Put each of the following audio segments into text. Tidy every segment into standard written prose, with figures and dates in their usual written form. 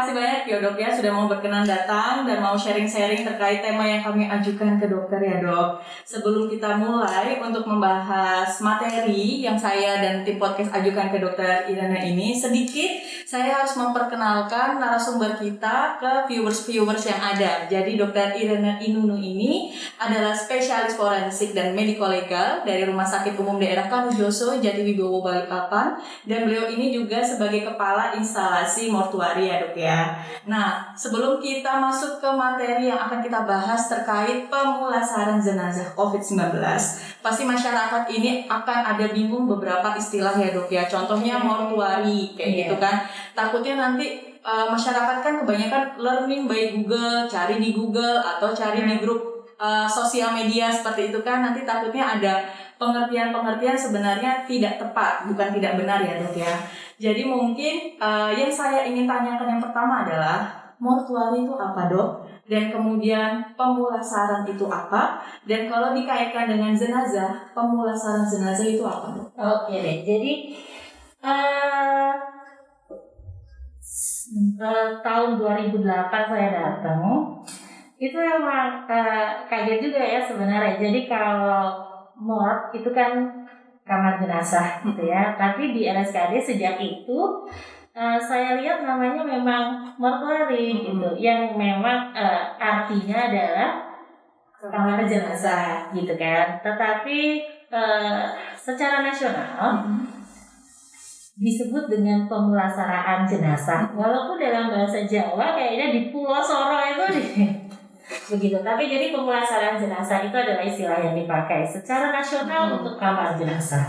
kasih banyak ya dok ya sudah mau berkenan datang dan mau sharing-sharing terkait tema yang kami ajukan ke dokter ya dok. Sebelum kita mulai untuk membahas materi yang saya dan tim podcast ajukan ke dokter Irena ini, sedikit saya harus memperkenalkan narasumber kita ke viewers yang ada. Jadi dokter Irena Inunu ini adalah spesialis forensik dan medico legal dari Rumah Sakit Umum Daerah Kanujoso Jatiwibowo Balikpapan, dan beliau ini juga sebagai kepala instalasi mortuari ya dok ya. Nah, sebelum kita masuk ke materi yang akan kita bahas terkait pemulasaran jenazah COVID-19, pasti masyarakat ini akan ada bingung beberapa istilah ya dok ya. Contohnya mortuari kayak gitu kan. Takutnya nanti masyarakat kan kebanyakan learning by Google, cari di Google atau cari di grup sosial media seperti itu kan, nanti takutnya ada pengertian-pengertian sebenarnya tidak tepat, bukan tidak benar ya dok ya. Jadi mungkin yang saya ingin tanyakan yang pertama adalah mortuari itu apa dok? Dan kemudian pemulasaran itu apa? Dan kalau dikaitkan dengan jenazah, pemulasaran jenazah itu apa dok? Oke deh, jadi tahun 2008 saya datang, itu emang kaget juga ya sebenarnya. Jadi kalau mort itu kan kamar jenazah gitu ya, tapi di RSKD sejak itu saya lihat namanya memang mortuari gitu, yang memang artinya adalah kamar jenazah gitu kan. Tetapi secara nasional disebut dengan pemulasaraan jenazah, walaupun dalam bahasa Jawa kayaknya di Pulau Soro itu begitu. Tapi jadi pemulasaraan jenazah itu adalah istilah yang dipakai secara nasional untuk kamar jenazah.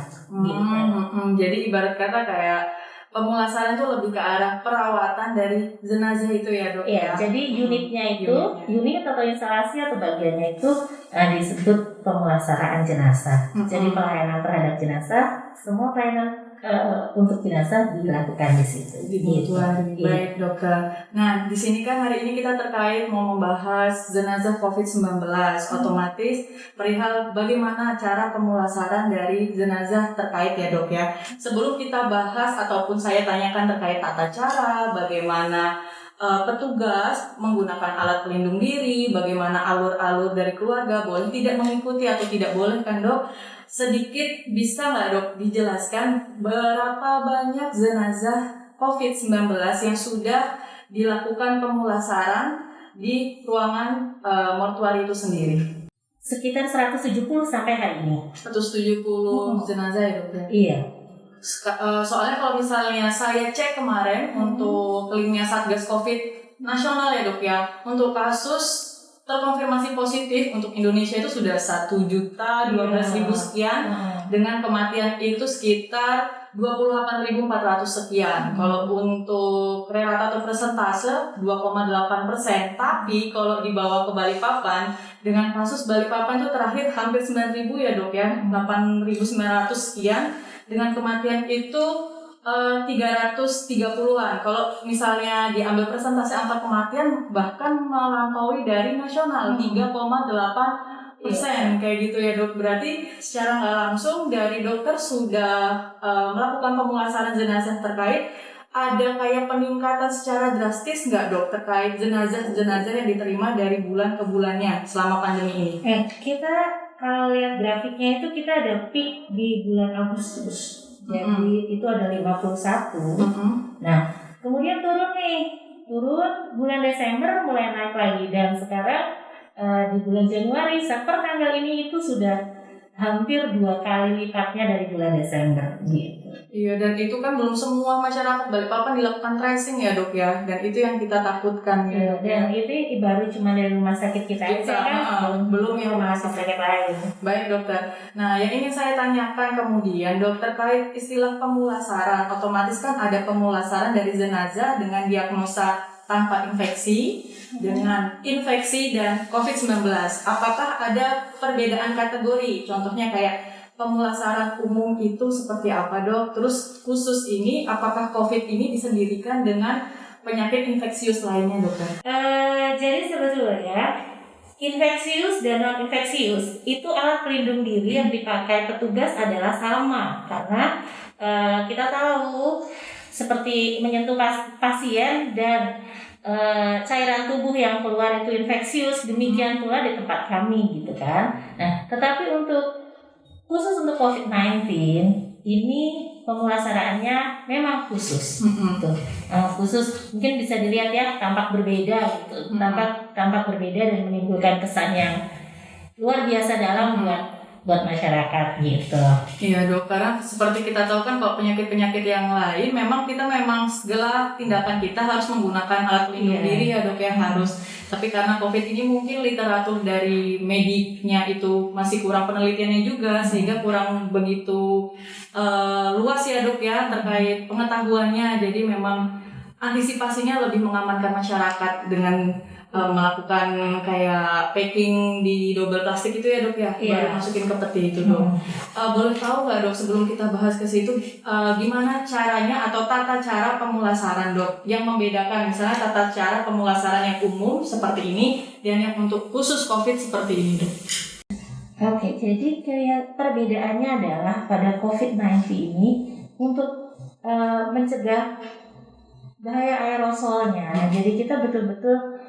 Jadi ibarat kata kayak pemulasaran itu lebih ke arah perawatan dari jenazah itu ya dok ya. Jadi unitnya itu, unit atau instalasi atau bagiannya itu disebut pemulasaraan jenazah. Jadi pelayanan terhadap jenazah, semua pelayanan untuk jenazah dilakukan di situ. Di mortuari. Baik dokter. Nah di sini kan hari ini kita terkait mau membahas jenazah COVID-19, otomatis perihal bagaimana cara pemulasaran dari jenazah terkait ya dok ya. Sebelum kita bahas ataupun saya tanyakan terkait tata cara, bagaimana petugas menggunakan alat pelindung diri, bagaimana alur-alur dari keluarga boleh tidak mengikuti atau tidak boleh kan dok. Sedikit bisa nggak dok dijelaskan berapa banyak jenazah COVID-19 yang sudah dilakukan pemulasaran di ruangan mortuari itu sendiri? Sekitar 170 sampai hari ini. 170 jenazah ya dok ya? Iya. Soalnya kalau misalnya saya cek kemarin untuk linknya Satgas COVID nasional ya dok ya, untuk kasus terkonfirmasi positif untuk Indonesia itu sudah 1.012.000 sekian, dengan kematian itu sekitar 28.400 sekian. Kalau untuk rata atau persentase 2,8%, tapi kalau dibawa ke Balikpapan, dengan kasus Balikpapan itu terakhir hampir 9.000 ya dok ya, 8.900 sekian, dengan kematian itu 330-an. Kalau misalnya diambil persentase angka kematian bahkan melampaui dari nasional 3,8% kayak gitu ya dok. Berarti secara nggak langsung dari dokter sudah melakukan pemulasaran jenazah terkait. Ada kayak peningkatan secara drastis nggak dok terkait jenazah-jenazah yang diterima dari bulan ke bulannya selama pandemi ini? Kita kalau lihat grafiknya itu kita ada peak di bulan Agustus. Jadi itu ada 51. Nah, kemudian turun bulan Desember mulai naik lagi, dan sekarang di bulan Januari per tanggal ini itu sudah hampir 2 kali lipatnya dari bulan Desember gitu. Iya, dan itu kan belum semua masyarakat Balikpapan dilakukan tracing ya dok ya, dan itu yang kita takutkan ya. Dan itu baru cuma dari rumah sakit kita aja kan, belum yang rumah sakit lain. Baik dokter. Nah yang ingin saya tanyakan kemudian dok terkait istilah pemulasaran, otomatis kan ada pemulasaran dari jenazah dengan diagnosa tanpa infeksi, dengan infeksi dan COVID-19. Apakah ada perbedaan kategori? Contohnya kayak pemulasaran umum itu seperti apa dok? Terus khusus ini apakah COVID ini disendirikan dengan penyakit infeksius lainnya dokter? Jadi sebetulnya infeksius dan non-infeksius itu alat pelindung diri yang dipakai petugas adalah sama, karena kita tahu seperti menyentuh pasien dan cairan tubuh yang keluar itu infeksius, demikian pula di tempat kami gitu kan. Nah, tetapi khusus untuk COVID-19 ini pemulasaraannya memang khusus. Gitu. Khusus mungkin bisa dilihat ya, tampak berbeda gitu. Tampak berbeda dan menimbulkan kesan yang luar biasa dalam buat masyarakat gitu. Iya dok, karena seperti kita tahu kan kalau penyakit-penyakit yang lain memang segala tindakan kita harus menggunakan alat pelindung diri ya dok ya, harus. Tapi karena COVID ini mungkin literatur dari mediknya itu masih kurang penelitiannya juga, sehingga kurang begitu luas ya dok ya terkait pengetahuannya. Jadi memang antisipasinya lebih mengamankan masyarakat dengan melakukan kayak packing di double plastik itu ya dok ya, baru masukin ke peti itu dok. Boleh tahu nggak dok sebelum kita bahas ke situ gimana caranya atau tata cara pemulasaran dok yang membedakan misalnya tata cara pemulasaran yang umum seperti ini dan yang untuk khusus COVID seperti ini dok? Oke, jadi kayak perbedaannya adalah pada COVID-19 ini untuk mencegah bahaya aerosolnya. Jadi kita betul-betul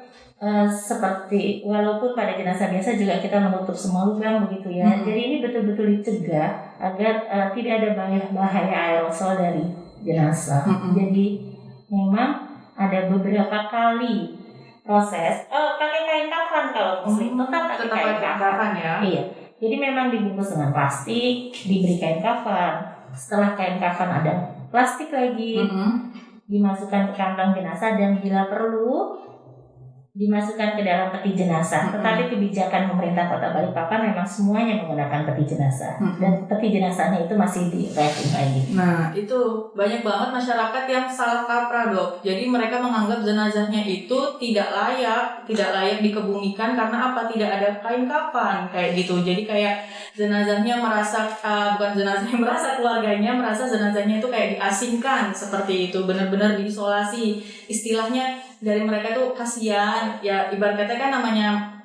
seperti walaupun pada jenazah biasa juga kita menutup semua lubang begitu ya. Jadi ini betul-betul dicegah agar tidak ada bahaya aerosol dari jenazah. Jadi memang ada beberapa kali proses pakai kain kafan kalau muslim tetap pakai kain kafan ya. Iya. Jadi memang dibungkus dengan plastik, diberi kain kafan. Setelah kain kafan ada plastik lagi, dimasukkan ke kantong jenazah dan bila perlu dimasukkan ke dalam peti jenazah. Tetapi kebijakan pemerintah Kota Balikpapan memang semuanya menggunakan peti jenazah. Dan peti jenazahnya itu masih di wrapping lagi. Nah, itu banyak banget masyarakat yang salah kaprah dok. Jadi mereka menganggap jenazahnya itu tidak layak dikebumikan karena apa? Tidak ada kain kafan kayak gitu. Jadi kayak jenazahnya merasa keluarganya merasa jenazahnya itu kayak diasingkan seperti itu, benar-benar diisolasi. Istilahnya dari mereka tuh kasihan ya, ibarat kata kan namanya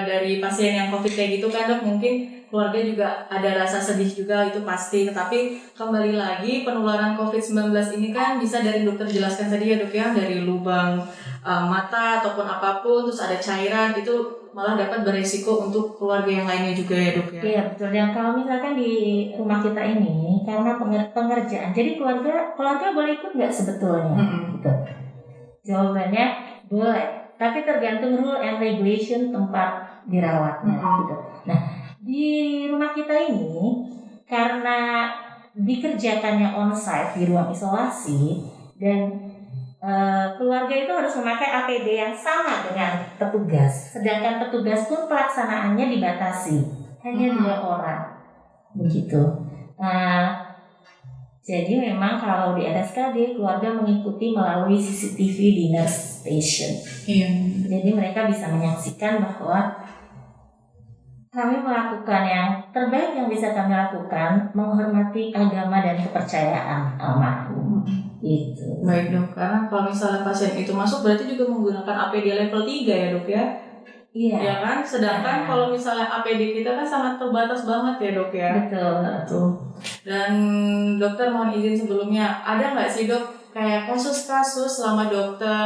dari pasien yang COVID kayak gitu kan dok, mungkin keluarga juga ada rasa sedih juga, itu pasti. Tetapi kembali lagi penularan COVID-19 ini kan bisa dari dokter jelaskan tadi ya dok ya, dari lubang mata ataupun apapun, terus ada cairan, itu malah dapat beresiko untuk keluarga yang lainnya juga ya dok ya. Iya betul. Dan kalau misalkan di rumah kita ini karena pengerjaan, jadi keluarga boleh ikut nggak sebetulnya? Gitu. Jawabannya boleh, tapi tergantung rule and regulation tempat dirawatnya. Gitu. Nah, di rumah kita ini karena dikerjakannya on-site di ruang isolasi dan keluarga itu harus memakai APD yang sama dengan petugas, sedangkan petugas pun pelaksanaannya dibatasi hanya 2 orang, begitu. Jadi memang kalau di RSKD keluarga mengikuti melalui CCTV di nurse station. Jadi mereka bisa menyaksikan bahwa kami melakukan yang terbaik yang bisa kami lakukan, menghormati agama dan kepercayaan almarhum. Itu. Baik dok, karena kalau misalnya pasien itu masuk berarti juga menggunakan APD level 3 ya dok ya? Iya. Ya kan, sedangkan kalau misalnya APD kita kan sangat terbatas banget ya dok ya? Betul. Dan dokter mohon izin sebelumnya, ada nggak sih dok kayak kasus-kasus selama dokter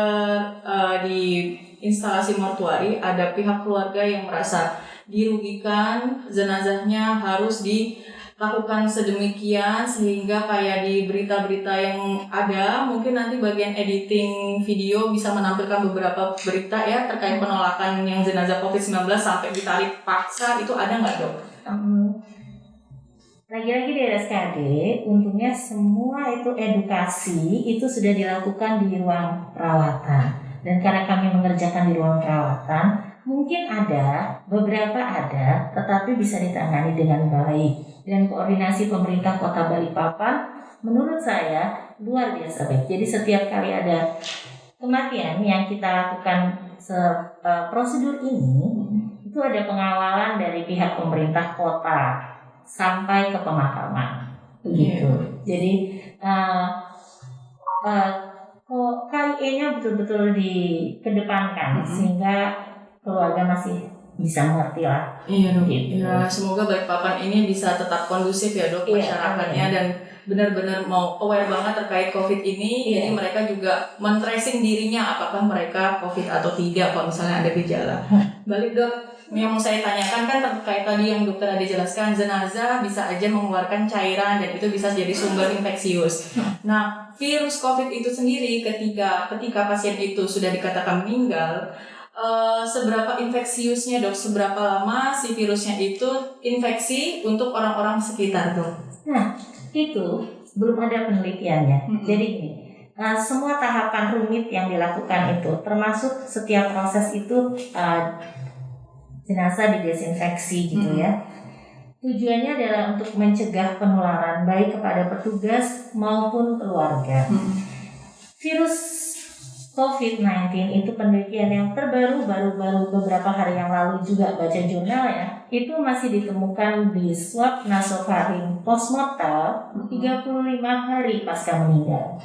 di instalasi mortuari ada pihak keluarga yang merasa dirugikan, jenazahnya harus dilakukan sedemikian sehingga kayak di berita-berita yang ada mungkin nanti bagian editing video bisa menampilkan beberapa berita ya terkait penolakan yang jenazah COVID-19 sampai ditarik paksa, itu ada nggak dok? Lagi-lagi di RSKD untungnya semua itu edukasi itu sudah dilakukan di ruang perawatan, dan karena kami mengerjakan di ruang perawatan mungkin beberapa ada, tetapi bisa ditangani dengan baik. Dan koordinasi pemerintah Kota Balikpapan menurut saya luar biasa baik. Jadi setiap kali ada kematian yang kita lakukan prosedur ini, itu ada pengawalan dari pihak pemerintah kota sampai ke pemakaman. Begitu. Jadi KIE-nya betul-betul dikedepankan sehingga keluarga masih bisa mengerti lah. Iya dok. Gitu. Ya, semoga Balikpapan ini bisa tetap kondusif ya dok, masyarakatnya dan benar-benar mau aware banget terkait COVID ini. Jadi mereka juga men-tracing dirinya apakah mereka COVID atau tidak kalau misalnya ada gejala. Balik dok, yang mau saya tanyakan kan terkait tadi yang dokter ada jelaskan, jenazah bisa aja mengeluarkan cairan dan itu bisa jadi sumber infeksius. Nah, virus COVID itu sendiri ketika pasien itu sudah dikatakan meninggal, seberapa infeksiusnya dok? Seberapa lama si virusnya itu infeksi untuk orang-orang sekitar dok? Nah, itu belum ada penelitiannya. Jadi gini, semua tahapan rumit yang dilakukan itu, termasuk setiap proses itu jenazah didesinfeksi gitu ya. Tujuannya adalah untuk mencegah penularan baik kepada petugas maupun keluarga. Virus COVID-19 itu penelitian yang terbaru baru beberapa hari yang lalu juga baca jurnal ya. Itu masih ditemukan di swab nasofaring postmortal 35 hari pasca meninggal.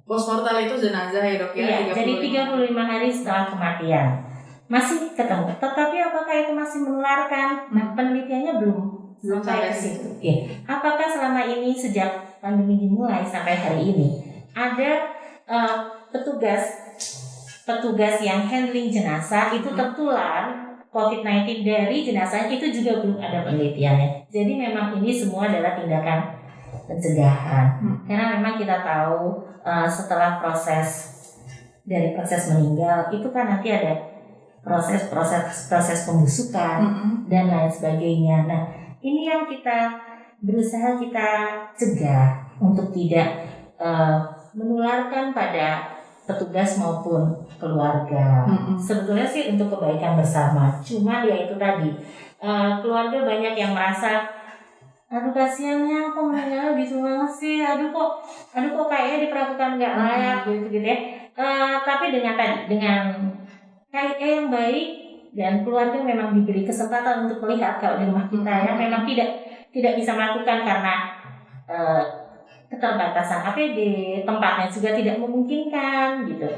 Postmortal itu jenazah ya dok ya? Iya, jadi 35 hari setelah kematian. Masih ketemu, tetapi apakah itu masih menularkan? Nah, penelitiannya belum sampai ke situ. Ya. Apakah selama ini sejak pandemi dimulai sampai hari ini ada petugas yang handling jenazah itu tertular COVID-19 dari jenazah? Itu juga belum ada penelitiannya. Jadi memang ini semua adalah tindakan pencegahan. Karena memang kita tahu setelah proses meninggal itu kan nanti ada proses pembusukan dan lain sebagainya. Nah, ini yang berusaha kita cegah untuk tidak menularkan pada petugas maupun keluarga. Sebetulnya sih untuk kebaikan bersama. Cuma ya itu tadi, keluarga banyak yang merasa, aduh kasihannya kok meninggal gitu banget sih, aduh kok kayaknya diperlakukan nggak layak gitu ya. Tapi dengan KIA yang baik dan keluarga memang diberi kesempatan untuk melihat kalau di rumah kita ya memang tidak bisa melakukan karena keterbatasan APD, tempatnya juga tidak memungkinkan gitu.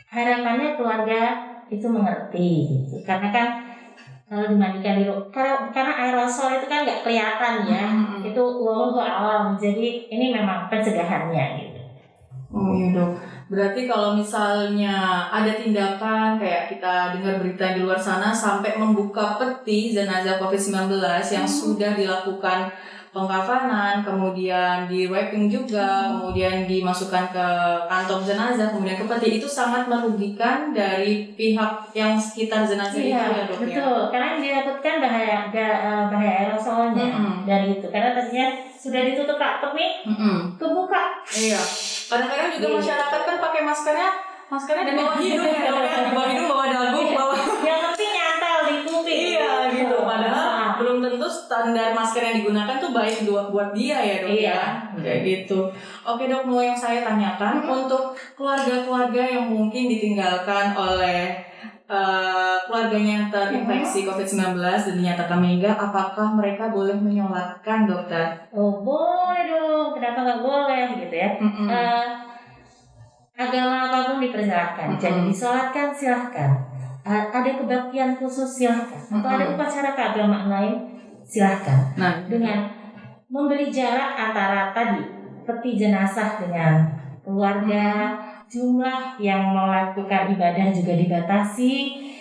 Harapannya keluarga itu mengerti gitu. Karena kan kalau dimandikan di rumah, karena aerosol itu kan nggak kelihatan ya, itu wallahu a'lam. Jadi ini memang pencegahannya gitu. Oh iya dok. Berarti kalau misalnya ada tindakan kayak kita dengar berita di luar sana sampai membuka peti jenazah COVID-19 yang sudah dilakukan pengkafanan, kemudian di wrapping juga, kemudian dimasukkan ke kantong jenazah, kemudian ke peti, itu sangat merugikan dari pihak yang sekitar jenazah itu ya dok. Betul, karena ditakutkan bahaya aerosolnya dari itu, karena tadinya sudah ditutup rapat nih, kebuka. Iya. Kadang-kadang juga masyarakat kan pakai maskernya di bawah hidung ya dok ya, di bawah hidung, bawah dagu, bawah. Yang penting nyantel di kuping. Iya gitu. Padahal belum tentu standar masker yang digunakan tuh baik buat dia ya dok ya. Kayak gitu. Oke dok, mau yang saya tanyakan untuk keluarga-keluarga yang mungkin ditinggalkan oleh keluarganya yang terinfeksi COVID-19 dan dinyatakan meninggal, apakah mereka boleh menyolatkan dokter? Oh boleh dong, kenapa nggak boleh gitu ya? Agama apapun dipersilakan, jadi disolatkan silahkan. Ada kebaktian khusus silahkan, atau ada upacara keagamaan lain silahkan. Nah, dengan memberi jarak antara tadi peti jenazah dengan keluarga, jumlah yang melakukan ibadah juga dibatasi.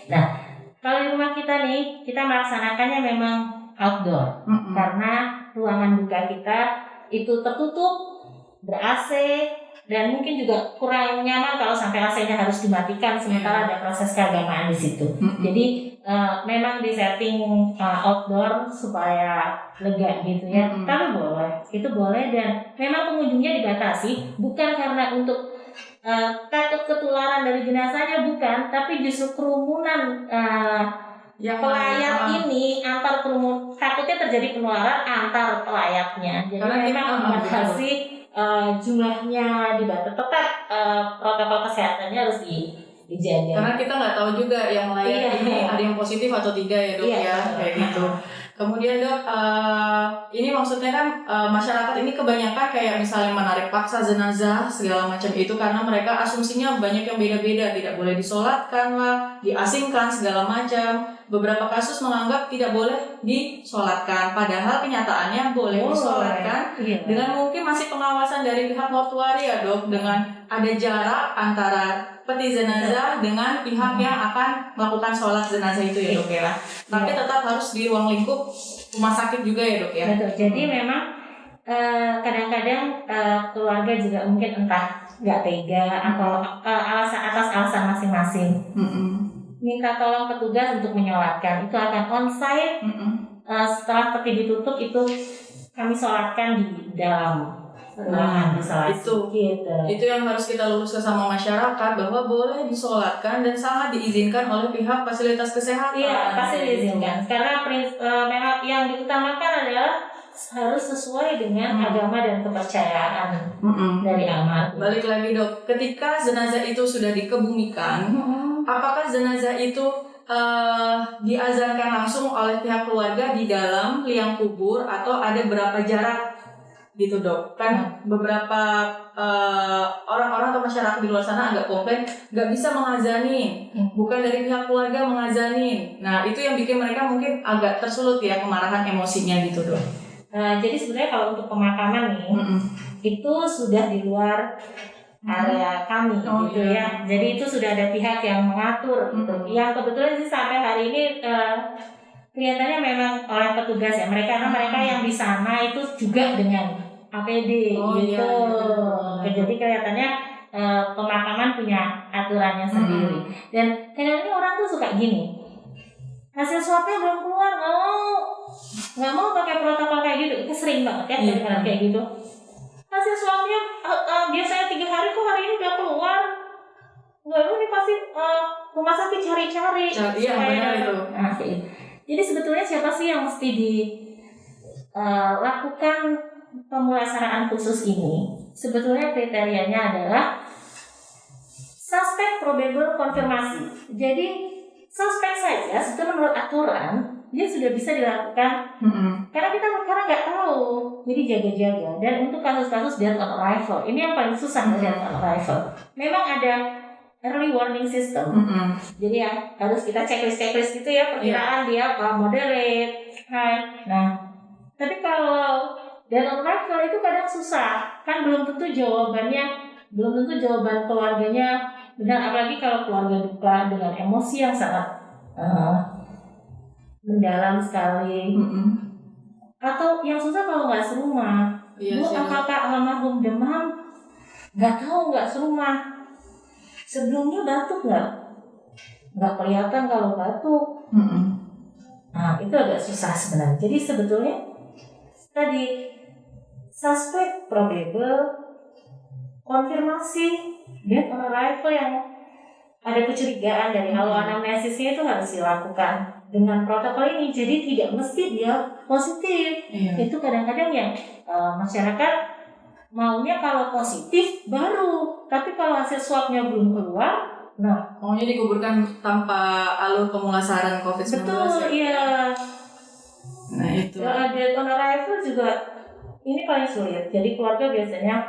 Nah, kalau di rumah kita nih, kita melaksanakannya memang outdoor karena ruangan duka kita itu tertutup, ber-AC, dan mungkin juga kurang nyaman kalau sampai AC-nya harus dimatikan sementara ada proses keagamaan di situ. Jadi memang disetting outdoor supaya lega gitu ya. Tapi itu boleh dan memang pengunjungnya dibatasi bukan karena untuk takut ketularan dari jenazahnya, bukan, tapi justru kerumunan pelayat ini antar kerumunan, takutnya terjadi penularan antar pelayatnya. Jadi memang membatasi jumlahnya dibatasi, tetap protokol kesehatannya harus dijaga. Karena kita nggak tahu juga yang melayat ini ada yang positif atau tidak ya dok ya, kayak gitu. Kemudian dok, ini maksudnya kan masyarakat ini kebanyakan kayak misalnya menarik paksa jenazah segala macam itu karena mereka asumsinya banyak yang beda-beda, tidak boleh disolatkan lah, diasingkan segala macam. Beberapa kasus menganggap tidak boleh disolatkan, padahal kenyataannya boleh disolatkan dengan mungkin masih pengawasan dari pihak mortuari ya dok, dengan ada jarak antara peti jenazah dengan pihak yang akan melakukan sholat jenazah itu ya dok ya. Tapi tetap harus di ruang lingkup rumah sakit juga ya dok ya. Betul. Jadi memang kadang-kadang keluarga juga mungkin entah nggak tega atau atas alasan masing-masing. Minta tolong petugas untuk menyolatkan, itu akan on-site. Setelah peti ditutup itu kami sholatkan di dalam ruangan isolasi. Itu yang harus kita luruskan sama masyarakat bahwa boleh disolatkan dan sangat diizinkan oleh pihak fasilitas kesehatan. Iya, pasti diizinkan. Karena memang yang diutamakan adalah harus sesuai dengan agama dan kepercayaan dari almarhum. Balik lagi dok, ketika jenazah itu sudah dikebumikan, apakah jenazah itu diazankan langsung oleh pihak keluarga di dalam liang kubur atau ada berapa jarak gitu dok? Kan beberapa orang-orang atau masyarakat di luar sana agak komplain nggak bisa mengazanin, bukan dari pihak keluarga mengazanin. Nah itu yang bikin mereka mungkin agak tersulut ya kemarahan emosinya gitu dok. Jadi sebenarnya kalau untuk pemakaman nih itu sudah di luar area kami gitu ya. Jadi itu sudah ada pihak yang mengatur gitu. Yang kebetulan sih sampai hari ini kelihatannya memang oleh petugas ya mereka, karena mereka yang di sana itu juga dengan APD gitu. Jadi kelihatannya pemakaman punya aturannya sendiri. Dan kadang-kadang orang tuh suka gini, hasil swabnya belum keluar, nggak mau pakai protokol kayak gitu. Itu sering banget ya kadang-kadang kayak gitu. Hasil swabnya biasanya 3 hari kok hari ini udah keluar. Nggak mau nih pasti rumah sakit cari-cari. Iya benar itu. Nah, jadi sebetulnya siapa sih yang mesti dilakukan pemulasaraan khusus ini? Sebetulnya kriterianya adalah suspek probable konfirmasi. Jadi suspek saja sebetulnya menurut aturan dia sudah bisa dilakukan karena kita sekarang nggak tahu, jadi jaga-jaga. Dan untuk kasus-kasus death on arrival ini yang paling susah death on arrival. Memang ada early warning system, jadi ya harus kita checklist gitu ya perkiraan dia apa moderate, high. Nah tapi kalau death on arrival itu kadang susah, kan belum tentu jawaban keluarganya benar, apalagi kalau keluarga duka dengan emosi yang sangat mendalam sekali. Atau yang susah kalau nggak serumah. Bu, apakah almarhum demam? Nggak tahu, nggak serumah. Sebelumnya batuk nggak? Nggak kelihatan kalau batuk. Nah itu agak susah sebenarnya. Jadi sebetulnya tadi suspek probable, konfirmasi, death on arrival yang ada kecurigaan dari awal anamnesisnya itu harus dilakukan dengan protokol ini. Jadi tidak mesti dia positif. Itu kadang-kadang yang masyarakat maunya kalau positif baru, tapi kalau hasil swabnya belum keluar, nah maunya dikuburkan tanpa alur pemulasaran COVID-19. Betul, iya. Nah itu. Death on arrival juga ini paling sulit. Jadi keluarga biasanya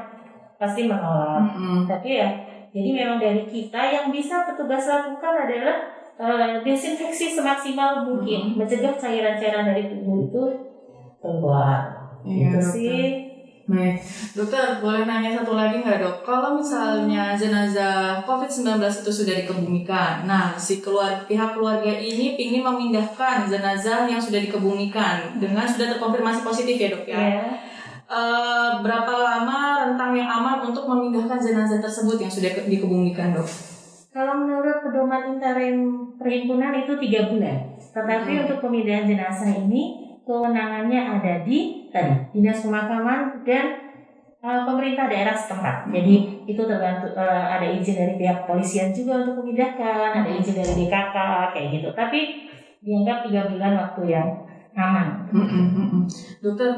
pasti menolak. Tapi ya, jadi memang dari kita yang bisa petugas lakukan adalah desinfeksi semaksimal mungkin, mencegah cairan-cairan dari tubuh itu keluar. Itu sih. Baik, dokter boleh nanya satu lagi nggak dok? Kalau misalnya jenazah COVID-19 itu sudah dikebumikan, nah si pihak keluarga ini ingin memindahkan jenazah yang sudah dikebumikan dengan sudah terkonfirmasi positif ya dok ya? Berapa lama rentang yang aman untuk memindahkan jenazah tersebut yang sudah dikebumikan dok? Kalau menurut pedoman interim perhimpunan itu 3 bulan. Tetapi untuk pemindahan jenazah ini kewenangannya ada di Dinas Pemakaman dan pemerintah daerah setempat. Jadi itu tergantung, ada izin dari pihak kepolisian juga untuk memindahkan, ada izin dari DKK kayak gitu. Tapi dianggap 3 bulan waktu yang aman. Dokter,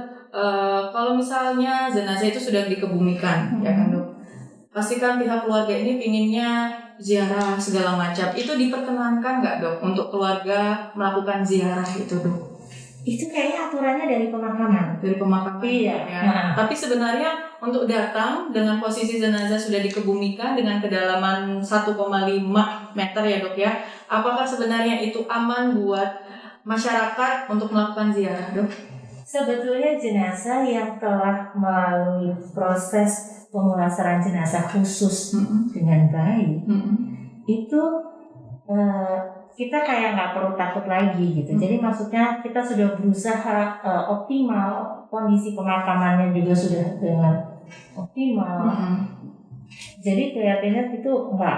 kalau misalnya jenazah itu sudah dikebumikan, ya kan dok? Pastikan pihak keluarga ini pinginnya ziarah segala macam. Itu diperkenankan nggak dok untuk keluarga melakukan ziarah itu dok? Itu kayaknya aturannya dari pemakaman. Dari pemakaman. Iya. Ya. Tapi sebenarnya untuk datang dengan posisi jenazah sudah dikebumikan dengan kedalaman 1,5 meter ya dok ya. Apakah sebenarnya itu aman buat masyarakat untuk melakukan ziarah dok? Sebetulnya jenazah yang telah melalui proses pemulasaran jenazah khusus dengan baik itu kita kayak nggak perlu takut lagi gitu. Jadi maksudnya kita sudah berusaha optimal, kondisi pemakamannya juga sudah dengan optimal. Jadi kelihatannya itu nggak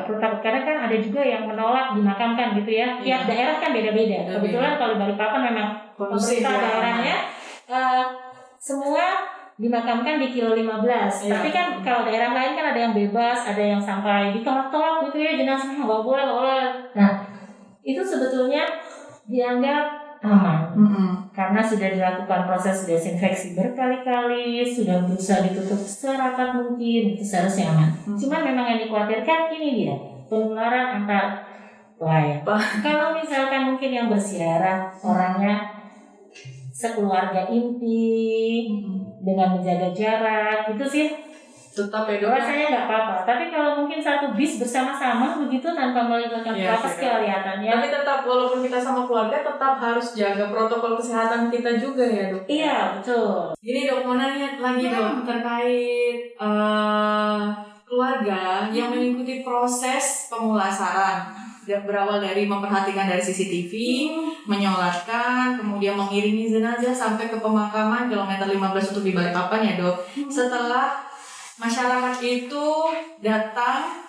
perlu takut, karena kan ada juga yang menolak dimakamkan gitu ya. Tiap daerah kan beda-beda. Kebetulan kalau Balikpapan memang pemerintah daerahnya semua dimakamkan di kilo 15. Tapi kan kalau daerah lain kan ada yang bebas, ada yang sampai ditolak-tolak gitu ya, jenazahnya nggak boleh. Nah, itu sebetulnya dianggap aman karena sudah dilakukan proses desinfeksi berkali-kali, sudah berusaha ditutup serapat mungkin, itu seharusnya aman. Cuman memang yang dikhawatirkan ini dia, penularan antar pelayat. Kalau misalkan mungkin yang bersiarah orangnya sekeluarga inti dengan menjaga jarak, itu sih tetap ya dok. Rasanya nggak apa-apa. Tapi kalau mungkin satu bis bersama-sama begitu tanpa melibatkan petugas kelihatannya. Tapi tetap walaupun kita sama keluarga tetap harus jaga protokol kesehatan kita juga ya dok. Iya betul. Gini dok, mau nanya lagi dok terkait keluarga yang mengikuti proses pemulasaran. Berawal dari memperhatikan dari CCTV, menyolatkan, kemudian mengiringi jenazah sampai ke pemakaman kilometer 15 untuk di Balikpapan ya dok. Setelah masyarakat itu datang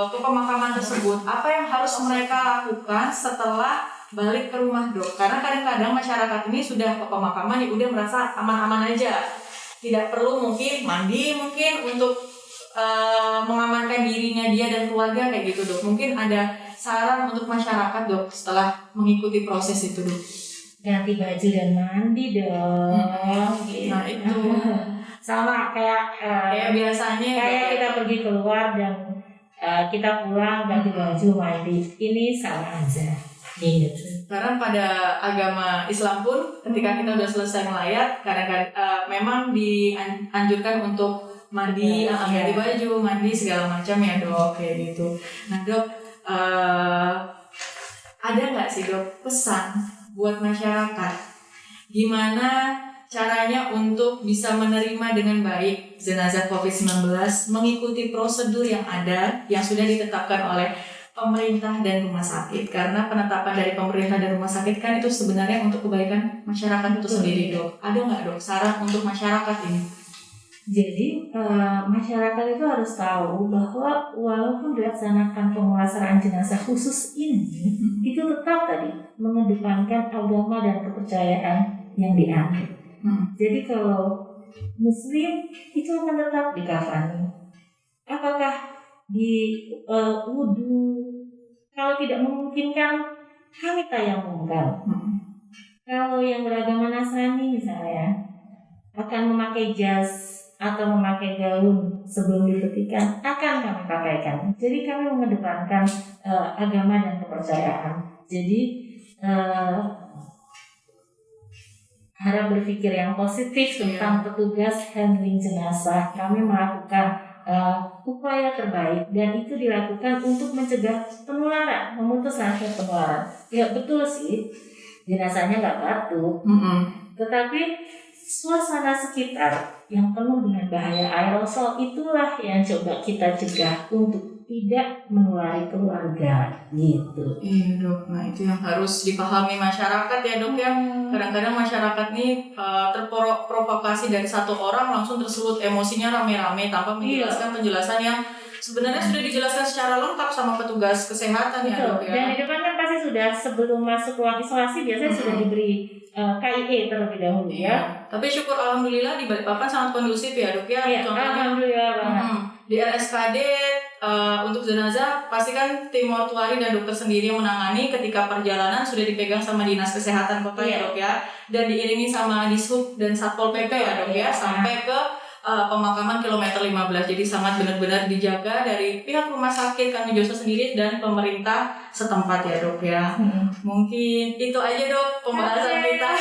ke pemakaman tersebut, apa yang harus mereka lakukan setelah balik ke rumah dok? Karena kadang-kadang masyarakat ini sudah ke pemakaman ya udah merasa aman-aman aja, tidak perlu mungkin mandi untuk mengamankan dirinya dia dan keluarga kayak gitu dok. Mungkin ada saran untuk masyarakat dok setelah mengikuti proses itu dok? Ganti baju dan mandi dong. Gitu. Nah itu sama kayak biasanya kayak kita pergi keluar dan kita pulang ganti baju mandi, ini sama aja gitu. Karena pada agama Islam pun ketika kita udah selesai melayat kadang-kadang memang dianjurkan untuk mandi, ganti baju, mandi segala macam ya dok kayak gitu. Nah dok, ada nggak sih dok pesan buat masyarakat gimana caranya untuk bisa menerima dengan baik jenazah COVID-19, mengikuti prosedur yang ada yang sudah ditetapkan oleh pemerintah dan rumah sakit? Karena penetapan dari pemerintah dan rumah sakit kan itu sebenarnya untuk kebaikan masyarakat itu sendiri dok. Ada nggak dok saran untuk masyarakat ini? Jadi masyarakat itu harus tahu bahwa walaupun dilaksanakan pemulasaran jenazah khusus ini, itu tetap tadi mengedepankan agama dan kepercayaan yang dianut. Jadi kalau Muslim itu akan tetap dikafani. Apakah di wudu? Kalau tidak memungkinkan, kami tayamumkan. Kalau yang beragama Nasrani misalnya akan memakai jas atau memakai gaun sebelum dipetikan, akan kami pakaikan. Jadi kami mengedepankan agama dan kepercayaan. Jadi harap berpikir yang positif tentang petugas handling jenazah. Kami melakukan upaya terbaik dan itu dilakukan untuk mencegah penularan, memutus rantai penularan. Ya betul sih, jenazahnya nggak batuk, tetapi suasana sekitar yang penuh dengan bahaya aerosol itulah yang coba kita cegah untuk tidak menulari keluarga gitu. Iya dok, nah itu yang harus dipahami masyarakat ya dok ya. Kadang-kadang masyarakat nih terprovokasi dari satu orang langsung tersulut emosinya rame-rame tanpa menjelaskan penjelasan yang sebenarnya sudah dijelaskan secara lengkap sama petugas kesehatan. Betul. Ya dok ya. Dan di depan kan pasti sudah sebelum masuk ruang isolasi biasanya sudah diberi KIE terlebih dahulu ya. Tapi syukur alhamdulillah di Balikpapan sangat kondusif ya dok ya. Iya, alhamdulillah banget. Di RSKD untuk jenazah pasti kan tim mortuari dan dokter sendiri yang menangani ketika perjalanan sudah dipegang sama dinas kesehatan kota ya dok ya, dan diiringi sama dishub dan satpol pp ya dok ya sampai ke pemakaman kilometer 15. Jadi sangat benar-benar dijaga dari pihak rumah sakit Kanijoso sendiri dan pemerintah setempat ya dok ya. Mungkin itu aja dok pembahasan kita.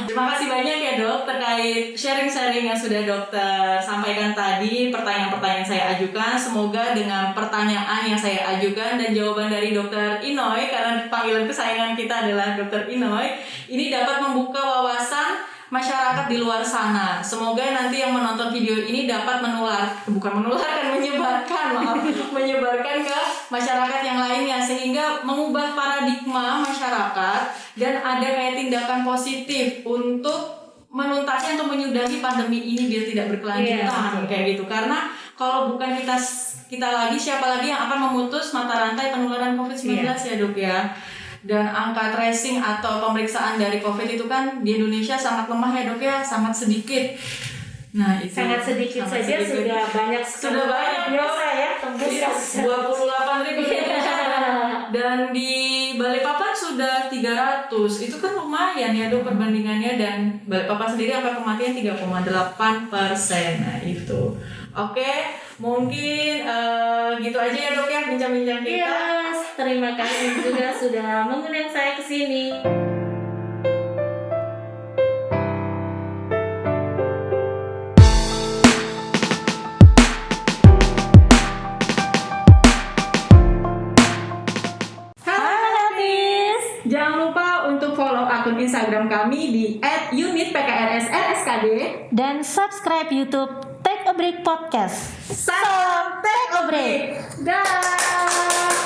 Terima kasih banyak ya dok terkait sharing-sharing yang sudah dokter sampaikan tadi, pertanyaan-pertanyaan saya ajukan. Semoga dengan pertanyaan yang saya ajukan dan jawaban dari dokter Inoy, karena panggilan kesayangan kita adalah dokter Inoy, ini dapat membuka wawasan masyarakat di luar sana. Semoga nanti yang menonton video ini dapat menyebarkan ke masyarakat yang lainnya, sehingga mengubah paradigma masyarakat dan ada kayak tindakan positif untuk menuntasnya, untuk menyudahi pandemi ini biar tidak berkelanjutan kayak gitu. Karena kalau bukan kita lagi, siapa lagi yang akan memutus mata rantai penularan COVID-19 ya dok ya. Dan angka tracing atau pemeriksaan dari COVID itu kan di Indonesia sangat lemah ya dok ya, sangat sedikit. Nah itu sangat sedikit saja sudah banyak biasa ya, tembus 28.000 dan di Balikpapan sudah 300. Itu kan lumayan ya dok perbandingannya, dan Balikpapan sendiri angka kematian 3,8%. Nah itu oke, mungkin gitu aja ya dok ya bincang-bincang kita. Yes, terima kasih juga sudah mengundang saya ke sini. Jangan lupa untuk follow akun Instagram kami di @unitpkrsrskd dan subscribe YouTube Take a Break Podcast. Salam Take a Break. Dah.